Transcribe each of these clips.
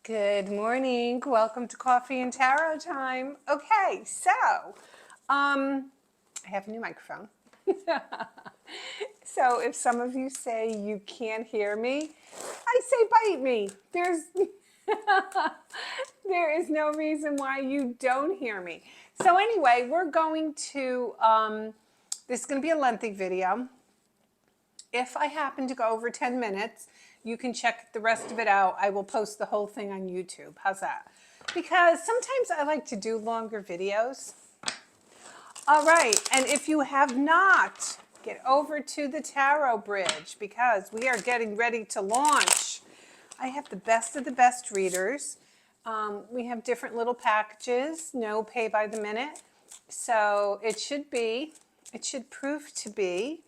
Good morning. Welcome to Coffee and Tarot time. Okay, so I have a new microphone. So if some of you say you can't hear me, I say bite me. There is no reason why you don't hear me. So anyway, we're going to this is going to be a lengthy video. If I happen to go over 10 minutes, you can check the rest of it out. I will post the whole thing on YouTube. How's that? Because sometimes I like to do longer videos. All right, and if you have not, get over to the Tarot Bridge because we are getting ready to launch. I have the best of the best readers. We have different little packages, no pay by the minute. So it should prove to be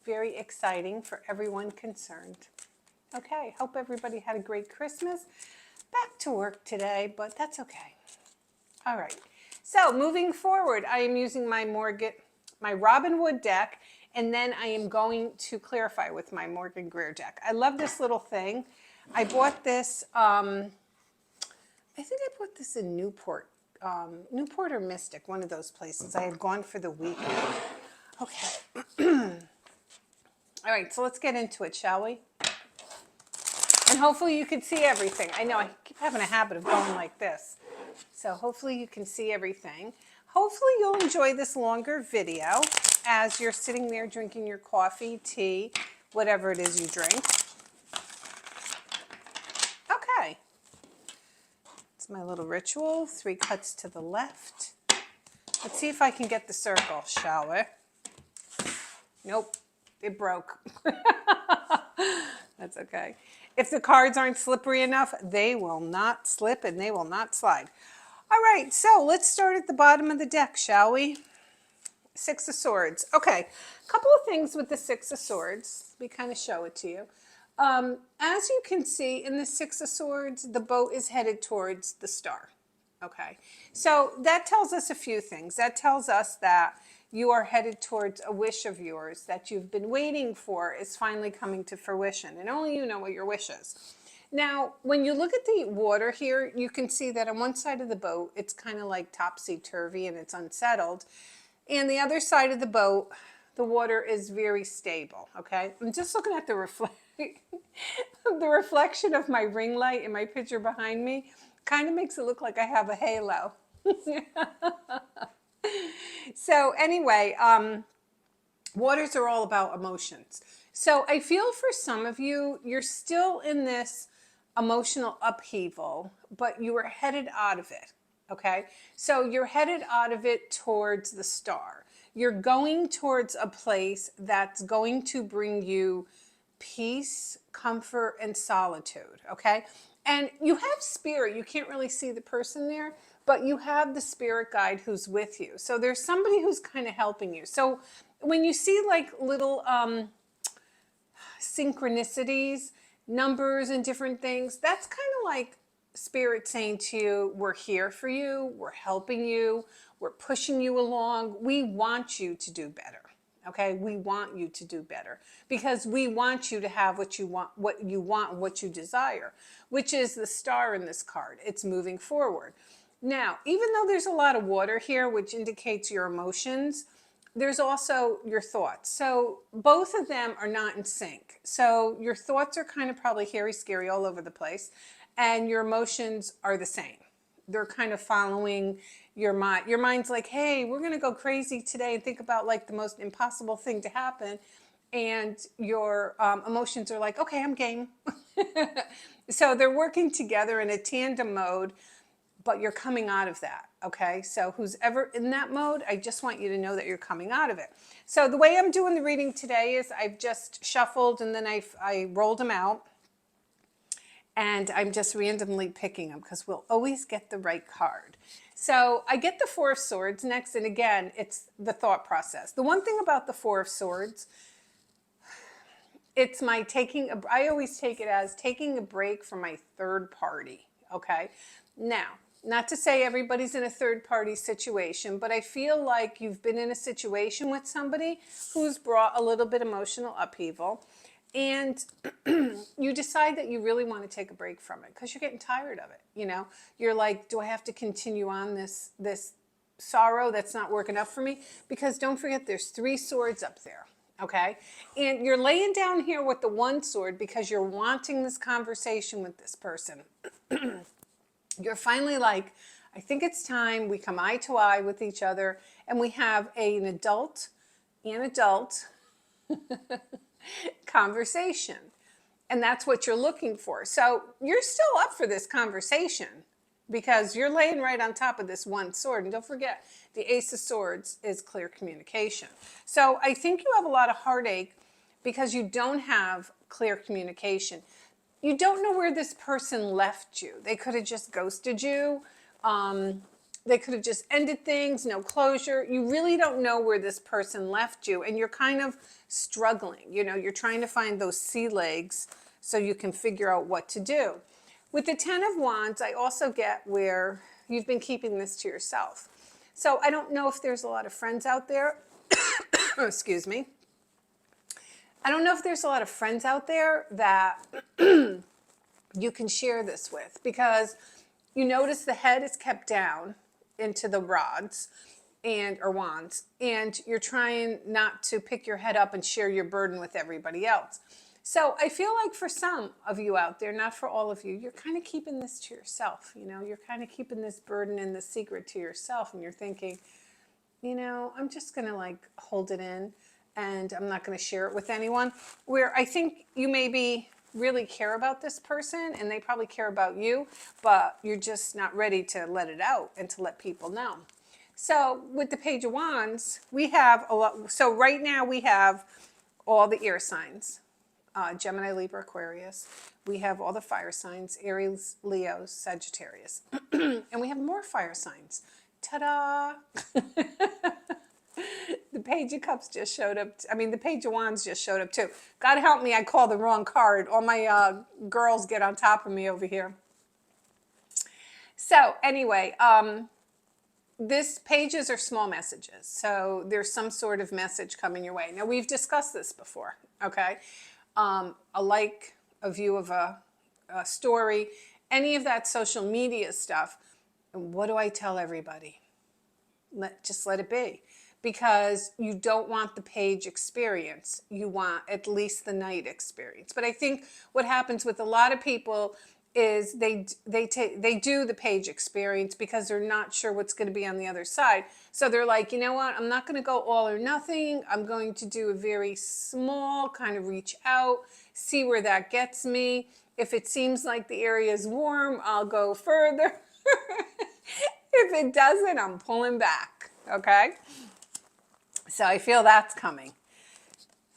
very exciting for everyone concerned. Okay, hope everybody had a great Christmas. Back to work today, but that's okay. All right, so moving forward, I am using my Robin Wood deck, and then I am going to clarify with my Morgan Greer deck. I love this little thing. I bought this, I think I bought this in Newport or Mystic, one of those places. I had gone for the weekend. Okay. All right, so let's get into it, shall we? And hopefully you can see everything. I know I keep having a habit of going like this. So hopefully you can see everything. Hopefully you'll enjoy this longer video as you're sitting there drinking your coffee, tea, whatever it is you drink. Okay. It's my little ritual. 3 cuts to the left. Let's see if I can get the circle, shall we? Nope. It broke. That's okay. If the cards aren't slippery enough, they will not slip and they will not slide. All right, so let's start at the bottom of the deck, shall we? 6 of Swords. Okay, a couple of things with the 6 of Swords. Let me kind of show it to you. As you can see in the 6 of Swords, the boat is headed towards the star. Okay, so that tells us a few things. That tells us that you are headed towards a wish of yours that you've been waiting for is finally coming to fruition. And only you know what your wish is. Now, when you look at the water here, you can see that on one side of the boat, it's kind of like topsy-turvy and it's unsettled. And the other side of the boat, the water is very stable, okay? I'm just looking at the reflection of my ring light in my picture behind me. Kind of makes it look like I have a halo. So anyway, waters are all about emotions. So I feel for some of you, you're still in this emotional upheaval, but you are headed out of it, okay? So you're headed out of it towards the star. You're going towards a place that's going to bring you peace, comfort, and solitude, okay? And you have spirit. You can't really see the person there, but you have the spirit guide who's with you. So there's somebody who's kind of helping you. So when you see like little synchronicities, numbers and different things, that's kind of like spirit saying to you, we're here for you, we're helping you, we're pushing you along. We want you to do better. Okay, we want you to do better because we want you to have what you want, what you desire, which is the star in this card. It's moving forward. Now, even though there's a lot of water here, which indicates your emotions, there's also your thoughts. So both of them are not in sync. So your thoughts are kind of probably hairy, scary all over the place, and your emotions are the same. They're kind of following your mind. Your mind's like, hey, we're going to go crazy today and think about like the most impossible thing to happen. And your emotions are like, okay, I'm game. So they're working together in a tandem mode, but you're coming out of that, okay? So who's ever in that mode, I just want you to know that you're coming out of it. So the way I'm doing the reading today is I've just shuffled and then I rolled them out. And I'm just randomly picking them because we'll always get the right card. So I get the 4 of Swords next, and again, it's the thought process. The one thing about the 4 of Swords, it's my I always take it as taking a break from my third party, okay? Now, not to say everybody's in a third party situation, but I feel like you've been in a situation with somebody who's brought a little bit emotional upheaval. and you decide that you really want to take a break from it because you're getting tired of it. You know, you're like, do I have to continue on this sorrow that's not working out for me? Because don't forget, there's 3 swords up there. Okay, and you're laying down here with the 1 sword because you're wanting this conversation with this person. You're finally like, I think it's time we come eye to eye with each other and we have an adult conversation. And that's what you're looking for. So you're still up for this conversation because you're laying right on top of this 1 sword. And don't forget, the Ace of Swords is clear communication. So I think you have a lot of heartache because you don't have clear communication. You don't know where this person left you. They could have just ghosted you. They could have just ended things, no closure. You really don't know where this person left you. And you're kind of struggling. You know, you're trying to find those sea legs so you can figure out what to do. With the 10 of Wands, I also get where you've been keeping this to yourself. So I don't know if there's a lot of friends out there. Oh, excuse me. I don't know if there's a lot of friends out there that you can share this with, because you notice the head is kept down into the rods or wands, and you're trying not to pick your head up and share your burden with everybody else. So I feel like for some of you out there, not for all of you, you're kind of keeping this to yourself. You know, you're kind of keeping this burden and the secret to yourself, and you're thinking, you know, I'm just going to like hold it in and I'm not going to share it with anyone. Where I think you maybe really care about this person and they probably care about you, but you're just not ready to let it out and to let people know. So with the Page of Wands, we have a lot. So right now we have all the air signs, Gemini, Libra, Aquarius. We have all the fire signs, Aries, Leo, Sagittarius. And we have more fire signs. Ta-da! The Page of Cups just showed up. I mean, the Page of Wands just showed up too. God help me, I called the wrong card. All my girls get on top of me over here. So anyway, this pages are small messages. So there's some sort of message coming your way. Now, we've discussed this before, okay? A like, a view of a story, any of that social media stuff. And what do I tell everybody? Just let it be. Because you don't want the page experience. You want at least the knight experience. But I think what happens with a lot of people is they do the page experience because they're not sure what's going to be on the other side. So they're like, you know what, I'm not going to go all or nothing. I'm going to do a very small kind of reach out, see where that gets me. If it seems like the area is warm, I'll go further. If it doesn't, I'm pulling back, okay? So I feel that's coming.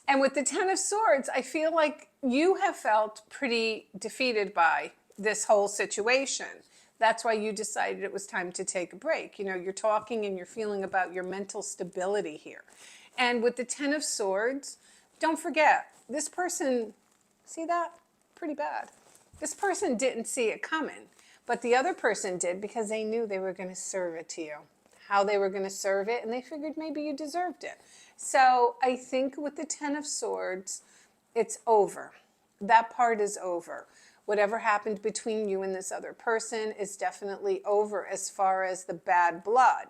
And with the 10 of Swords, I feel like you have felt pretty defeated by this whole situation. That's why you decided it was time to take a break. You know, you're talking and you're feeling about your mental stability here. And with the 10 of Swords, don't forget, this person, see that? Pretty bad. This person didn't see it coming, but the other person did because they knew they were going to serve it to you. How they were going to serve it, and they figured maybe you deserved it. So I think with the 10 of Swords, it's over. That part is over. Whatever happened between you and this other person is definitely over as far as the bad blood.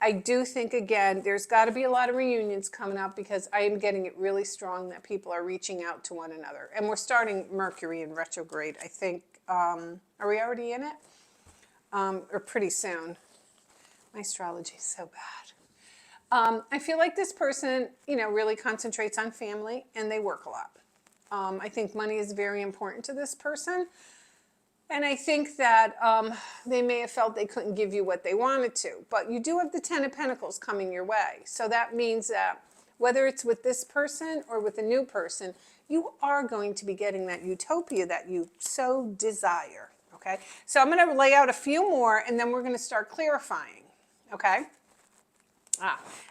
I do think, again, there's got to be a lot of reunions coming up because I am getting it really strong that people are reaching out to one another. And we're starting Mercury in retrograde, I think. Are we already in it? Or pretty soon. My astrology is so bad. I feel like this person, you know, really concentrates on family and they work a lot. I think money is very important to this person. And I think that they may have felt they couldn't give you what they wanted to. But you do have the 10 of Pentacles coming your way. So that means that whether it's with this person or with a new person, you are going to be getting that utopia that you so desire. Okay? So I'm going to lay out a few more and then we're going to start clarifying. Okay?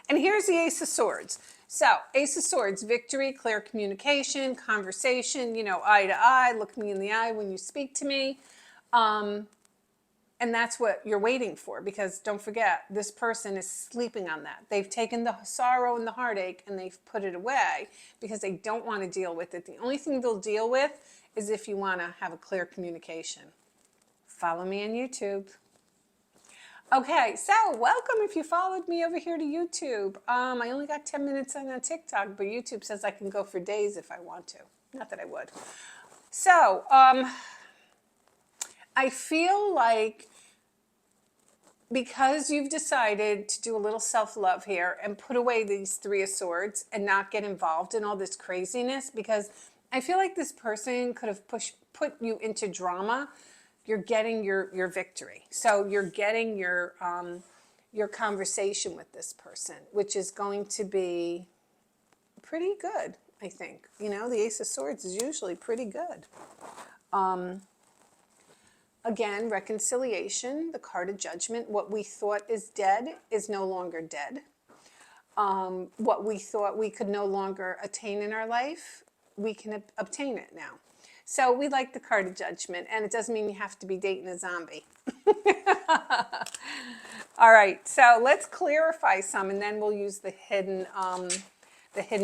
And here's the Ace of Swords. So, Ace of Swords, victory, clear communication, conversation, you know, eye to eye, look me in the eye when you speak to me. And that's what you're waiting for, because don't forget, this person is sleeping on that. They've taken the sorrow and the heartache and they've put it away because they don't want to deal with it. The only thing they'll deal with is if you want to have a clear communication. Follow me on YouTube. Okay, so welcome if you followed me over here to YouTube. I only got 10 minutes on TikTok, but YouTube says I can go for days if I want to. Not that I would. So, I feel like because you've decided to do a little self-love here and put away these Three of Swords and not get involved in all this craziness, because I feel like this person could have put you into drama, you're getting your victory. So you're getting your conversation with this person, which is going to be pretty good, I think. You know, the Ace of Swords is usually pretty good. Again, reconciliation, the card of judgment. What we thought is dead is no longer dead. What we thought we could no longer attain in our life, we can obtain it now. So we like the card of judgment, and it doesn't mean you have to be dating a zombie. All right, so let's clarify some, and then we'll use the hidden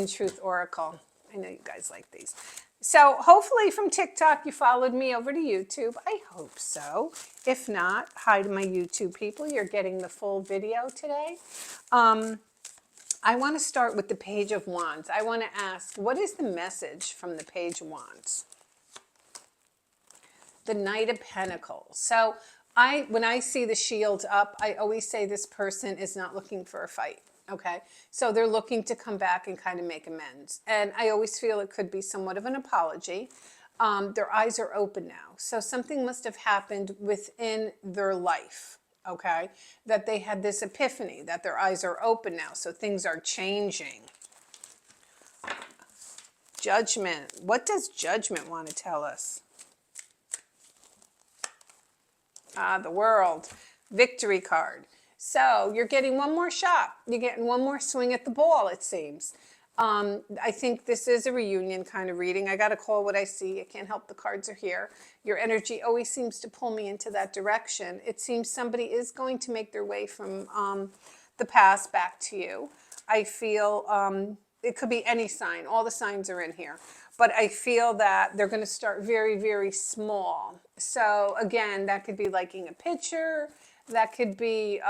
truth oracle. I know you guys like these. So hopefully from TikTok you followed me over to YouTube. I hope so. If not, hi to my YouTube people. You're getting the full video today. I want to start with the Page of Wands. I want to ask, what is the message from the Page of Wands? The Knight of Pentacles. So when I see the shield up, I always say this person is not looking for a fight. Okay, so they're looking to come back and kind of make amends. And I always feel it could be somewhat of an apology. Their eyes are open now. So something must have happened within their life, okay, that they had this epiphany, that their eyes are open now. So things are changing. Judgment. What does Judgment want to tell us? The World. Victory card. So you're getting one more shot. You're getting one more swing at the ball, it seems. I think this is a reunion kind of reading. I got to call what I see. I can't help the cards are here. Your energy always seems to pull me into that direction. It seems somebody is going to make their way from the past back to you. I feel it could be any sign. All the signs are in here. But I feel that they're going to start very, very small. So again, that could be liking a picture. That could be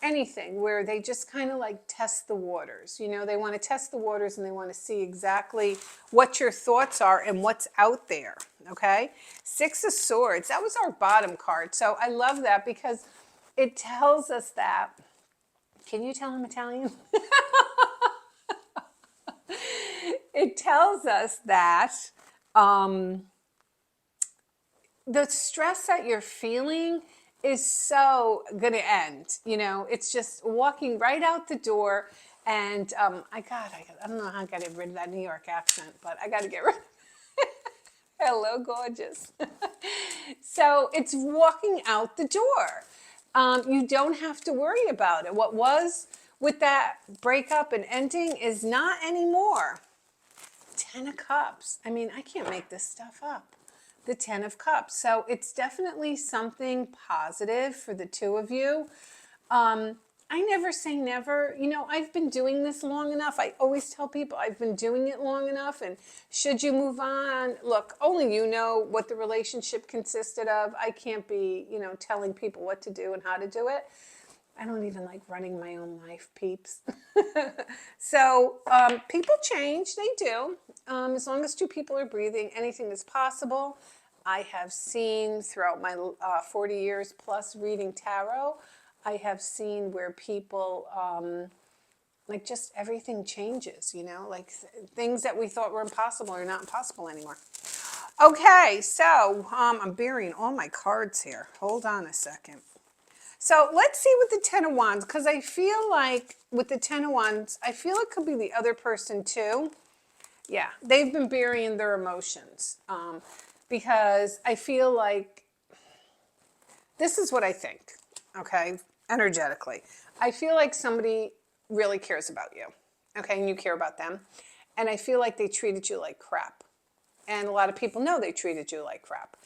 anything where they just kind of like test the waters. You know, they want to test the waters and they want to see exactly what your thoughts are and what's out there. Okay. Six of Swords. That was our bottom card. So I love that because it tells us that. Can you tell I'm Italian? It tells us that the stress that you're feeling is so going to end. You know, it's just walking right out the door. And I don't know how I got to get rid of that New York accent, but I got to get rid of it. Hello, gorgeous. So it's walking out the door. You don't have to worry about it. What was with that breakup and ending is not anymore. 10 of Cups. I mean, I can't make this stuff up. The 10 of Cups. So it's definitely something positive for the two of you. I never say never. You know, I've been doing this long enough. I always tell people I've been doing it long enough. And should you move on? Look, only you know what the relationship consisted of. I can't be, you know, telling people what to do and how to do it. I don't even like running my own life, peeps. So people change. They do. As long as two people are breathing, anything is possible. I have seen throughout my 40 years plus reading tarot, I have seen where people, like just everything changes, you know, like things that we thought were impossible are not impossible anymore. Okay, so I'm burying all my cards here. Hold on a second. So let's see with the 10 of Wands, because I feel like with the 10 of Wands, I feel it could be the other person too. Yeah, they've been burying their emotions because I feel like this is what I think, okay, energetically. I feel like somebody really cares about you, okay, and you care about them. And I feel like they treated you like crap. And a lot of people know they treated you like crap.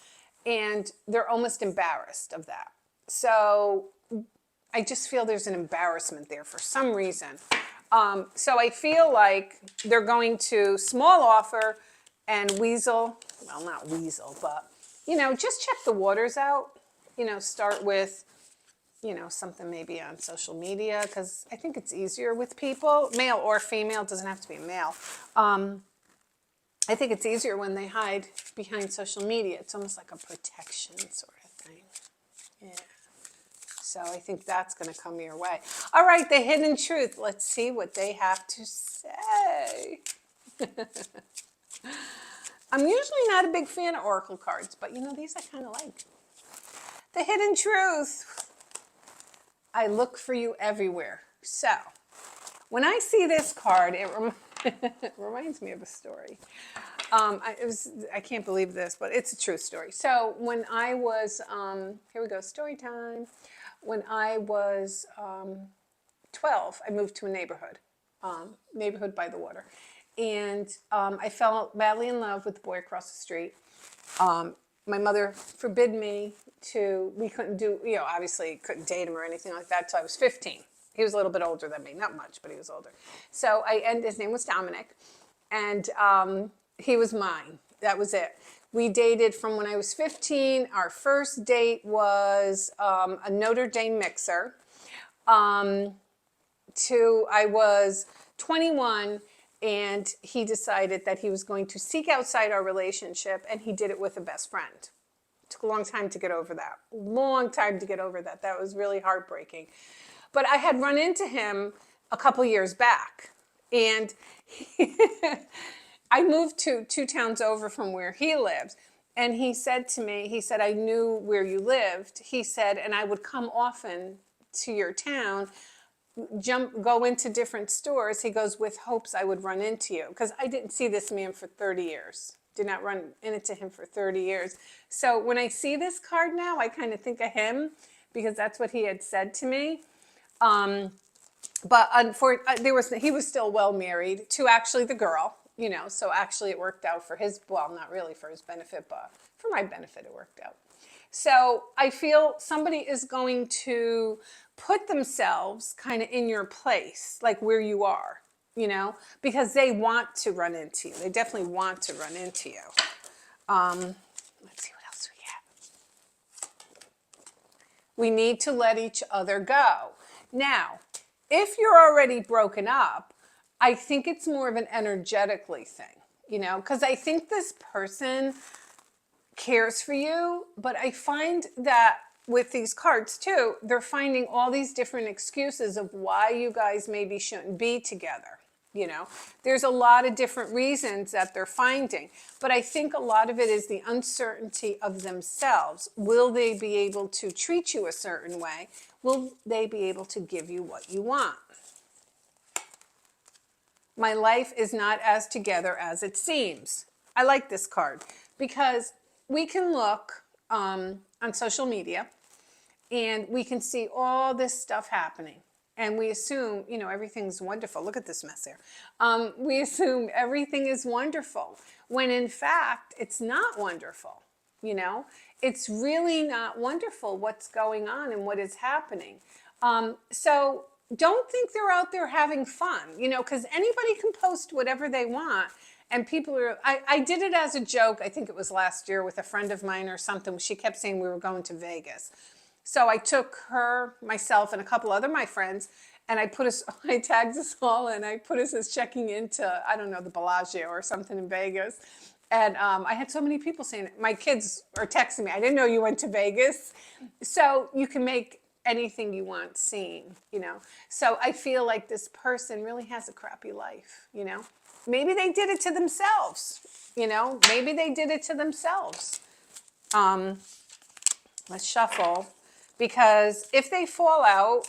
and they're almost embarrassed of that. So I just feel there's an embarrassment there for some reason. So I feel like they're going to small offer and weasel, well, not weasel, but, just check the waters out. Start with, something maybe on social media, because I think it's easier with people, male or female, it doesn't have to be a male. I think it's easier when they hide behind social media. It's almost like a protection sort of thing. Yeah. So I think that's going to come your way. All right, the hidden truth. Let's see what they have to say. I'm usually not a big fan of oracle cards, but these I kind of like. The hidden truth. I look for you everywhere. So when I see this card, it reminds me of a story. I can't believe this, but it's a true story. So when I was, here we go, story time. When I was 12, I moved to a neighborhood by the water. And I fell madly in love with the boy across the street. My mother forbid me we couldn't do, obviously couldn't date him or anything like that till I was 15. He was a little bit older than me, not much, but he was older. So his name was Dominic, and he was mine. That was it. We dated from when I was 15. Our first date was a Notre Dame mixer. I was 21, and he decided that he was going to seek outside our relationship, and he did it with a best friend. It took a long time to get over that. Long time to get over that. That was really heartbreaking. But I had run into him a couple years back, and I moved to 2 towns over from where he lives. And he said to me, I knew where you lived. He said, and I would come often to your town, go into different stores. He goes, with hopes I would run into you. Because I didn't see this man for 30 years. Did not run into him for 30 years. So when I see this card now, I kind of think of him, because that's what he had said to me. But he was still well married to actually the girl, so actually it worked out for his, well, not really for his benefit, but for my benefit it worked out. So I feel somebody is going to put themselves kind of in your place, like where you are, because they want to run into you. They definitely want to run into you. Let's see what else we have. We need to let each other go. Now, if you're already broken up, I think it's more of an energetically thing, because I think this person cares for you, but I find that with these cards too, they're finding all these different excuses of why you guys maybe shouldn't be together. There's a lot of different reasons that they're finding, but I think a lot of it is the uncertainty of themselves. Will they be able to treat you a certain way? Will they be able to give you what you want? My life is not as together as it seems. I like this card because we can look on social media and we can see all this stuff happening. And we assume, everything's wonderful. Look at this mess here. We assume everything is wonderful, when in fact, it's not wonderful. It's really not wonderful what's going on and what is happening. So don't think they're out there having fun, because anybody can post whatever they want. And people are, I did it as a joke. I think it was last year with a friend of mine or something. She kept saying we were going to Vegas. So I took her, myself, and a couple other my friends, and I tagged us all, and I put us as checking into, I don't know, the Bellagio or something in Vegas. And I had so many people saying, my kids are texting me, I didn't know you went to Vegas. So you can make anything you want seen, So I feel like this person really has a crappy life, Maybe they did it to themselves, Maybe they did it to themselves. Let's shuffle. Because if they fall out,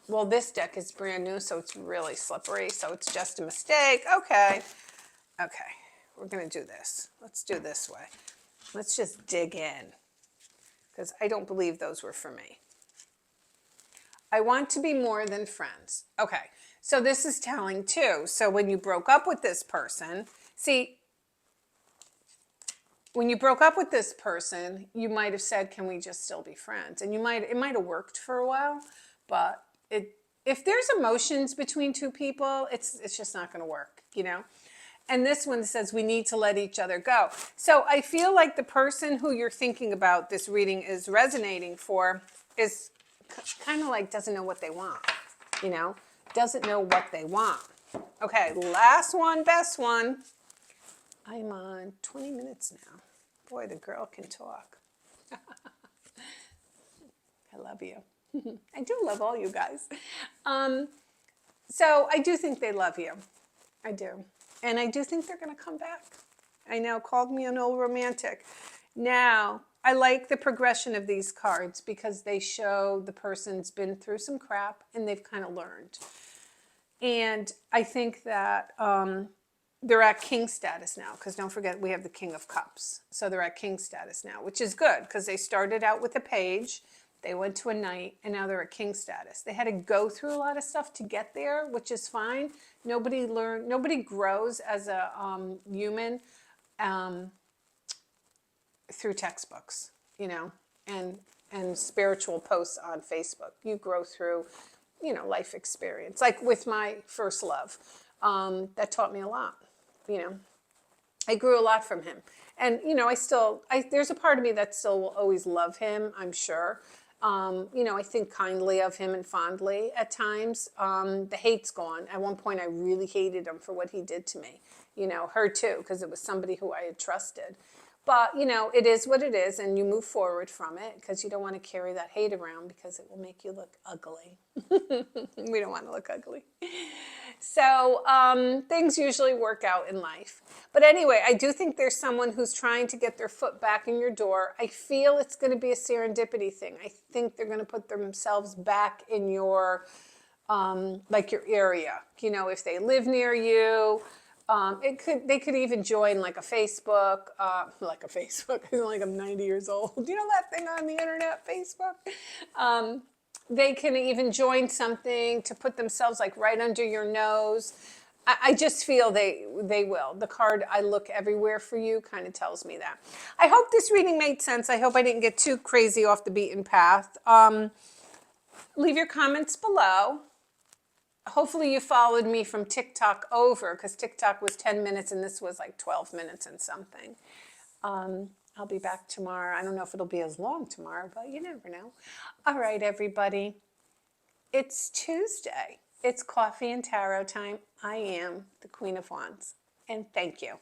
well, this deck is brand new, so it's really slippery. So it's just a mistake. Okay. We're going to do this. Let's do this way. Let's just dig in, because I don't believe those were for me. I want to be more than friends. Okay. So this is telling too. So when you broke up with this person, see, when you broke up with this person, you might have said, can we just still be friends? And it might have worked for a while, but if there's emotions between two people, it's just not going to work, you know? And this one says we need to let each other go. So I feel like the person who you're thinking about this reading is resonating for is kind of like doesn't know what they want, you know? Doesn't know what they want. Okay, last one, best one. I'm on 20 minutes now. Boy, the girl can talk. I love you. I do love all you guys. So I do think they love you. I do. And I do think they're going to come back. I know, called me an old romantic. Now, I like the progression of these cards because they show the person's been through some crap and they've kind of learned. And I think that they're at king status now, because don't forget we have the King of Cups. So they're at king status now, which is good because they started out with a page, they went to a knight, and now they're at king status. They had to go through a lot of stuff to get there, which is fine. Nobody grows as a human through textbooks, you know, and spiritual posts on Facebook. You grow through, you know, life experience. Like with my first love, that taught me a lot, you know. I grew a lot from him. And, you know, there's a part of me that still will always love him, I'm sure. You know, I think kindly of him and fondly at times. The hate's gone. At one point, I really hated him for what he did to me. You know, her too, because it was somebody who I had trusted. But, you know, it is what it is, and you move forward from it because you don't want to carry that hate around because it will make you look ugly. We don't want to look ugly. So things usually work out in life. But anyway, I do think there's someone who's trying to get their foot back in your door. I feel it's going to be a serendipity thing. I think they're going to put themselves back in your, like your area. You know, if they live near you, they could even join like a Facebook, like I'm 90 years old. You know that thing on the internet, Facebook? They can even join something to put themselves like right under your nose. I just feel they will. The card I look everywhere for you kind of tells me that. I hope this reading made sense. I hope I didn't get too crazy off the beaten path. Leave your comments below. Hopefully you followed me from TikTok over, because TikTok was 10 minutes and this was like 12 minutes and something. I'll be back tomorrow. I don't know if it'll be as long tomorrow, but you never know. All right, everybody. It's Tuesday. It's coffee and tarot time. I am the Queen of Wands. And thank you.